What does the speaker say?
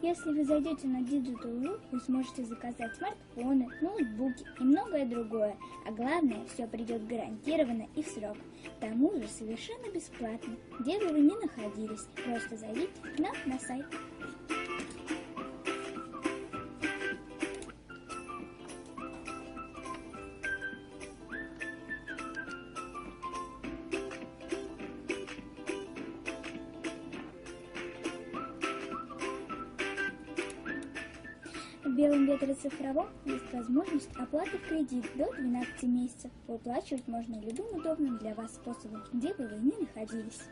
Если вы зайдете на Digital.ru, вы сможете заказать смартфоны, ноутбуки и многое другое. А главное, все придет гарантированно и в срок. К тому же совершенно бесплатно. Где бы вы ни находились, просто зайдите к нам на сайт. В Белом ветре цифровом есть возможность оплаты в кредит до 12 месяцев. Выплачивать можно любым удобным для вас способом, где бы вы ни находились.